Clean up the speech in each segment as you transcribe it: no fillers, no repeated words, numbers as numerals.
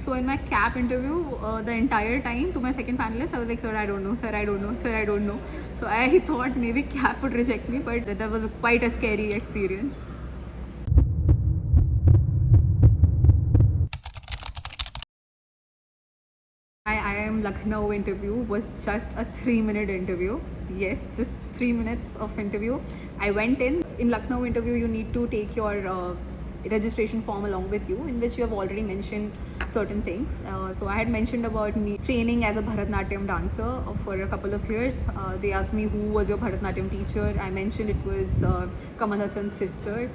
So in my CAP interview, the entire time to my second panelist, I was like, sir, I don't know, sir, I don't know, sir, I don't know. So I thought maybe CAP would reject me, but that was quite a scary experience. My IIM Lucknow interview was just a 3-minute interview. Yes, just 3 minutes of interview. I went in Lucknow interview, you need to take your registration form along with you, in which you have already mentioned certain things. So I had mentioned about me training as a Bharatnatyam dancer for a couple of years. They asked me who was your Bharatnatyam teacher. I mentioned it was Kamal Hassan's sister.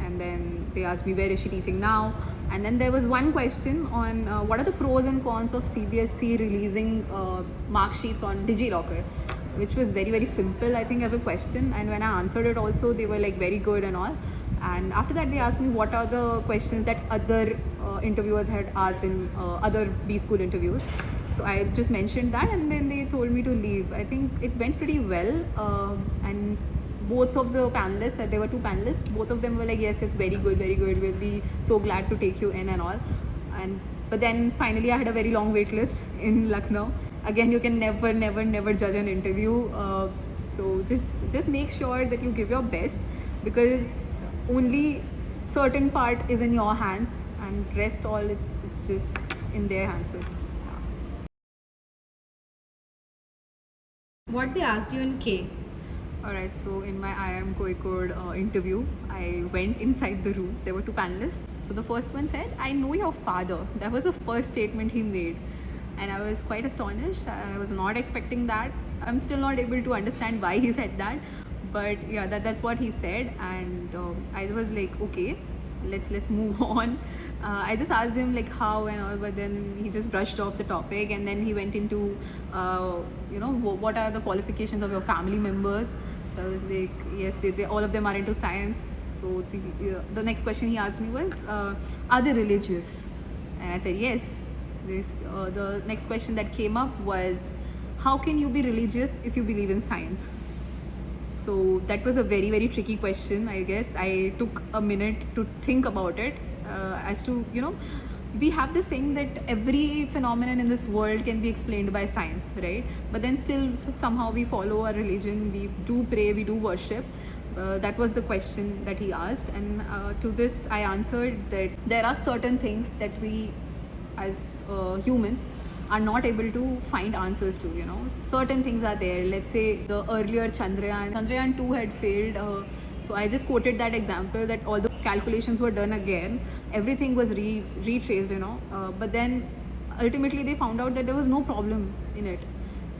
And then they asked me where is she teaching now. And then there was one question on what are the pros and cons of CBSE releasing mark sheets on DigiLocker, which was very, very simple, I think, as a question. And when I answered it also, they were like very good and all. And after that, they asked me what are the questions that other interviewers had asked in other B school interviews. So I just mentioned that, and then they told me to leave. I think it went pretty well. And both of the panelists, there were 2 panelists, both of them were like, yes, it's very good, we'll be so glad to take you in and all. And but then finally I had a very long wait list in Lucknow. Again, you can never judge an interview. So just make sure that you give your best, because only certain part is in your hands, and rest all it's just in their hands. So it's What they asked you in K? Alright, so in my IIM Kozhikode interview, I went inside the room. There were 2 panelists. So the first one said, I know your father. That was the first statement he made. And I was quite astonished. I was not expecting that. I'm still not able to understand why he said that. But yeah, that's what he said. And I was like, okay, let's move on. I just asked him like how and all, but then he just brushed off the topic, and then he went into what are the qualifications of your family members. So I was like, yes, they all of them are into science. So the next question he asked me was, are they religious? And I said yes. So the next question that came up was, how can you be religious if you believe in science? So that was a very, very tricky question, I guess. I took a minute to think about it, as to, we have this thing that every phenomenon in this world can be explained by science, right? But then still somehow we follow our religion, we do pray, we do worship. That was the question that he asked, and to this I answered that there are certain things that we as humans are not able to find answers to. Certain things are there. Let's say the earlier Chandrayaan 2 had failed, so I just quoted that example, that all the calculations were done again, everything was retraced, but then ultimately they found out that there was no problem in it.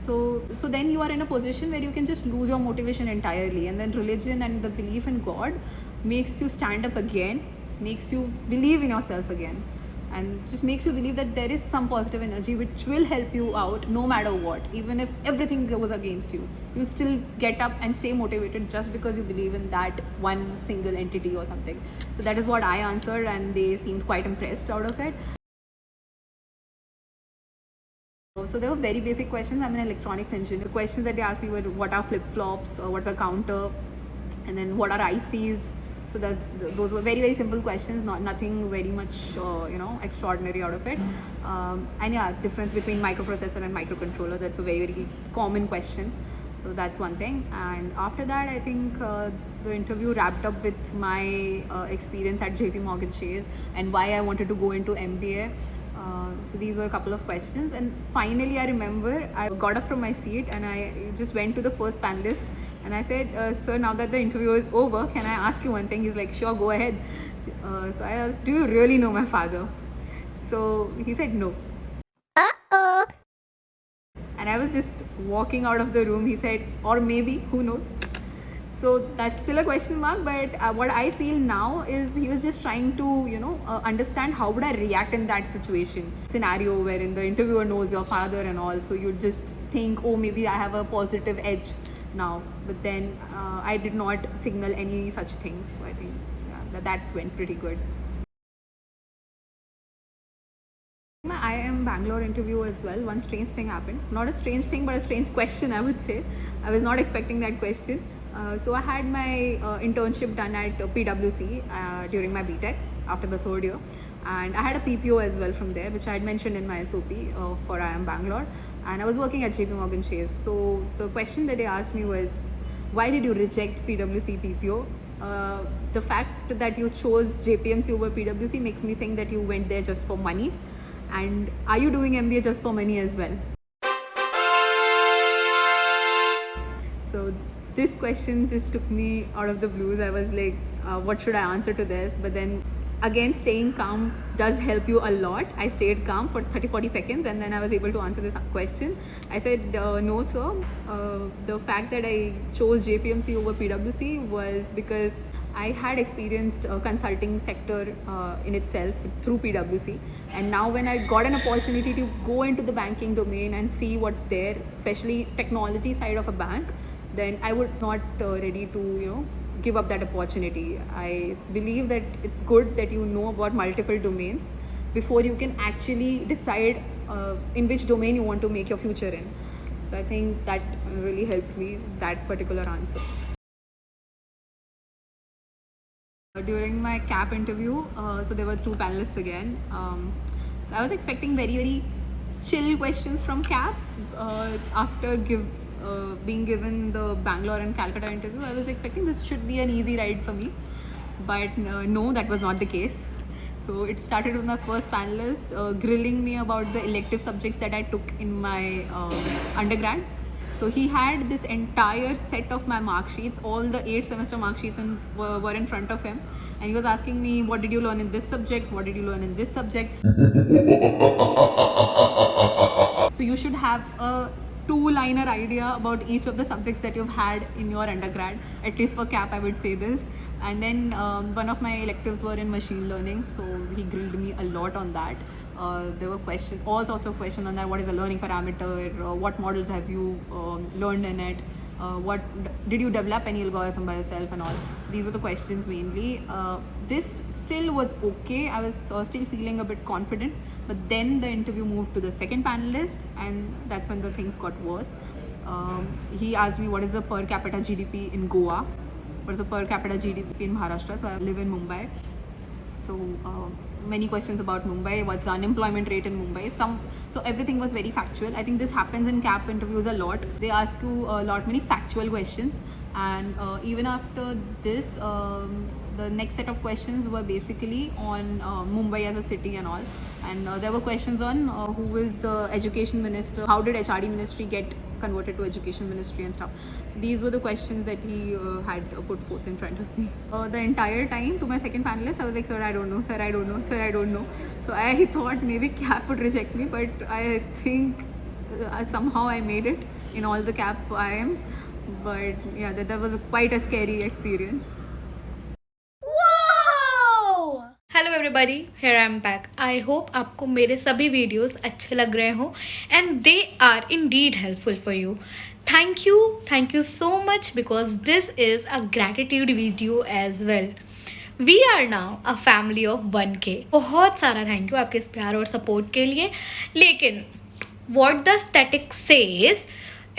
So then you are in a position where you can just lose your motivation entirely, and then religion and the belief in God makes you stand up again, makes you believe in yourself again, and just makes you believe that there is some positive energy which will help you out no matter what. Even if everything goes against you, you'll still get up and stay motivated just because you believe in that one single entity or something. So that is what I answered, and they seemed quite impressed out of it. So there were very basic questions. I'm an electronics engineer. The questions that they asked me were, what are flip-flops, what's a counter, and then what are ICs. So those were very, very simple questions, nothing very much extraordinary out of it. And yeah, difference between microprocessor and microcontroller, that's a very, very common question. So that's one thing. And after that, I think the interview wrapped up with my experience at JP Morgan Chase and why I wanted to go into MBA. So these were a couple of questions, and finally I remember I got up from my seat and I just went to the first panelist and I said, sir, now that the interview is over, can I ask you one thing? He's like, sure, go ahead. So I asked, do you really know my father? So he said no. And I was just walking out of the room. He said, or maybe, who knows? So that's still a question mark, but what I feel now is he was just trying to understand how would I react in that scenario wherein the interviewer knows your father and all. So you just think, oh, maybe I have a positive edge now, but then I did not signal any such things. So I think that went pretty good. My IIM Bangalore interview as well, one strange thing happened. Not a strange thing, but a strange question, I would say. I was not expecting that question. So I had my internship done at PwC during my BTech after the 3rd year. and I had a PPO as well from there, which I had mentioned in my SOP for IIM Bangalore, and I was working at JP Morgan Chase. So the question that they asked me was, why did you reject PwC PPO? The fact that you chose JPMC over PwC makes me think that you went there just for money. And are you doing MBA just for money as well? So this question just took me out of the blues. I was like, what should I answer to this? But then again, staying calm does help you a lot. I stayed calm for 30-40 seconds and then I was able to answer this question. I said, no sir, the fact that I chose JPMC over PwC was because I had experienced consulting sector in itself through PwC, and now when I got an opportunity to go into the banking domain and see what's there, especially technology side of a bank, then I would not ready to give up that opportunity. I believe that it's good that you know about multiple domains before you can actually decide in which domain you want to make your future in. So I think that really helped me, that particular answer. During my CAP interview, so there were two panelists again. So I was expecting very chill questions from CAP. After being given the Bangalore and Calcutta interview, I was expecting this should be an easy ride for me. But no, that was not the case. So it started with my first panelist grilling me about the elective subjects that I took in my undergrad. So he had this entire set of my mark sheets, all the 8 semester mark sheets were in front of him. And he was asking me, what did you learn in this subject? What did you learn in this subject? So you should have a 2-liner idea about each of the subjects that you've had in your undergrad. At least for CAP, I would say this. And then one of my electives were in machine learning, so he grilled me a lot on that. There were questions, all sorts of questions on that. What is a learning parameter? What models have you learned in it? What did you develop any algorithm by yourself and all? So these were the questions mainly. This still was okay. I was still feeling a bit confident, but then the interview moved to the second panelist, and that's when the things got worse. He asked me what is the per capita GDP in Goa, what is the per capita GDP in Maharashtra. So I live in Mumbai. So many questions about Mumbai. What's the unemployment rate in Mumbai? So everything was very factual. I think this happens in CAP interviews a lot. They ask you many factual questions, and even after this, the next set of questions were basically on Mumbai as a city and all. And there were questions on who is the education minister, how did HRD ministry get converted to education ministry and stuff. So these were the questions that he had put forth in front of me. The entire time to my second panelist, I was like, sir, I don't know, sir, I don't know, sir, I don't know. So I thought maybe CAP would reject me, but I think somehow I made it in all the CAP IIMs. But yeah, that was quite a scary experience. Hello everybody, here I am back. I hope आपको मेरे सभी videos अच्छे लग रहे हों and they are indeed helpful for you. Thank you so much because this is a gratitude video as well. We are now a family of 1K. बहुत सारा thank you आपके इस प्यार और सपोर्ट के लिए. लेकिन what the static says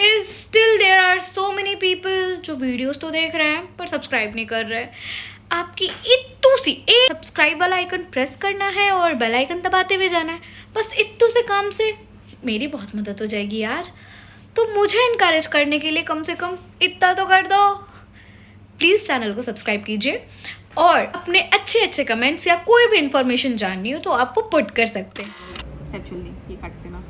is still there are so many people जो वीडियोज़ तो देख रहे हैं पर सब्सक्राइब नहीं कर रहे. आपकी इत्तू सी एक सब्सक्राइब वाला आइकन प्रेस करना है और बेल आइकन दबाते हुए जाना है. बस इत्तू से काम से मेरी बहुत मदद हो जाएगी यार. तो मुझे इनकरेज करने के लिए कम से कम इतना तो कर दो. प्लीज़ चैनल को सब्सक्राइब कीजिए और अपने अच्छे कमेंट्स या कोई भी इन्फॉर्मेशन जाननी हो तो आप वो पुट कर सकते हैं. एक्चुअली ये काटते ना